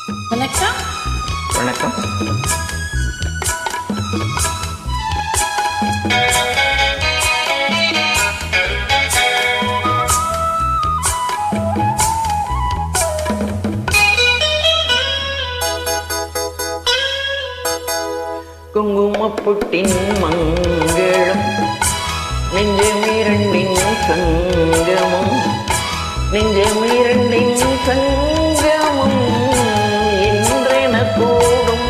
வணக்கம். வணக்கம். குங்குமப்புட்டின் மங்களம் நெஞ்சமிரண்டின் சங்கமம், நெஞ்சமிரண்டின் சங்கமம் என்றென கூடும்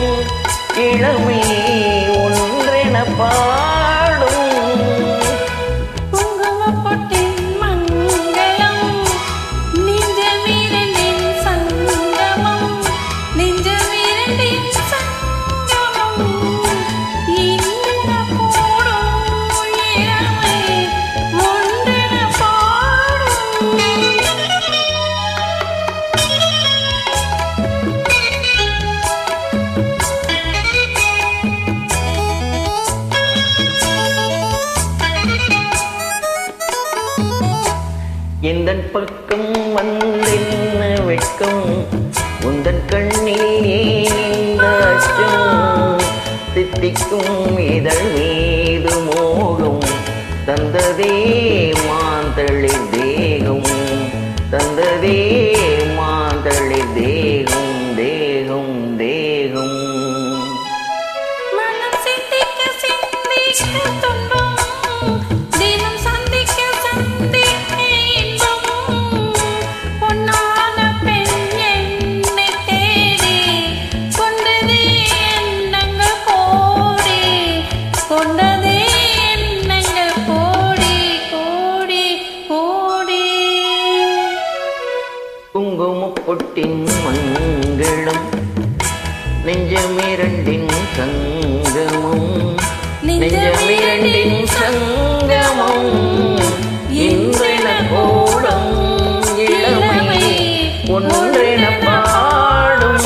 இளமை ஒன்றென பாடும். குங்குமப்பொட்டின் மங்களம் நெஞ்சமிரண்டின் சங்கமம், நெஞ்சமிரண்டின் சங்கமம் என்றென கூடும் இளமை ஒன்றென பாடும். எந்தன் பக்கம் வந்தென்ன வெட்கம், உந்தன் கண்ணில் ஏந்த அச்சம், தித்திக்கும் இதழ் மீது மோகம் தந்ததே மாந்தளிர் தேகம், தந்ததே மாந்தளிர் தேகம், தேகம் தேகம். மனம் சிந்திக்க சிந்திக்க துன்பம், தினம் சந்திக்க சந்திக்க இன்பம். பொன்னான பெண் என்னை தேடி கொண்டதே எண்ணங்கள் கோடி, கொண்டதே எண்ணங்கள் கோடி கோடி கோடி. குங்குமப்பொட்டின் மங்களம் நெஞ்சமிரண்டின் சங்கமம், நெஞ்சமிரண்டின் சங்கமம் இன்றென கூடும் இளமை ஒன்றென பாடும்.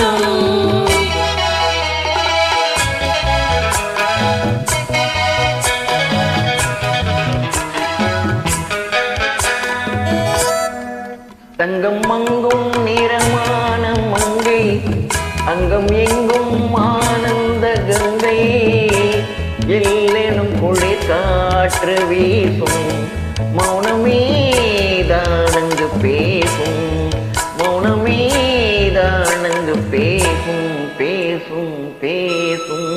தங்கம் மங்கும் நிறமான மங்கை, அங்கம் எங்கும் ஆனந்த கங்கை, எல்லெனும் குளிர் காற்று வீசும், மௌனமேதானங்கு பேசும், மௌனமேதானங்கு பேசும், பேசும் பேசும்.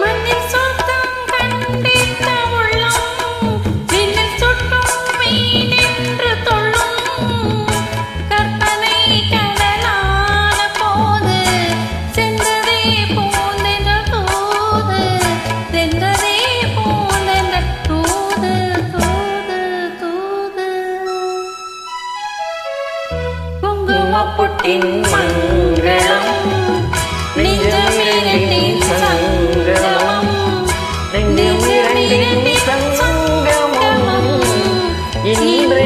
மண்ணில் சொந்தம் கண்டித்த உள்ளம், விண்ணில் சுட்டும் மீனென்று தொள்ளும். கற்பனை கடலான போது சென்றதே போந்தென்ற தூது, சென்றதே போந்தென்ற தூது, தூது தூது. குங்குமப்பொட்டின் மங்களம் நெஞ்சமிரண்டின் சங்கமம், நெஞ்சமிரண்டின் சங்கமம் இன்று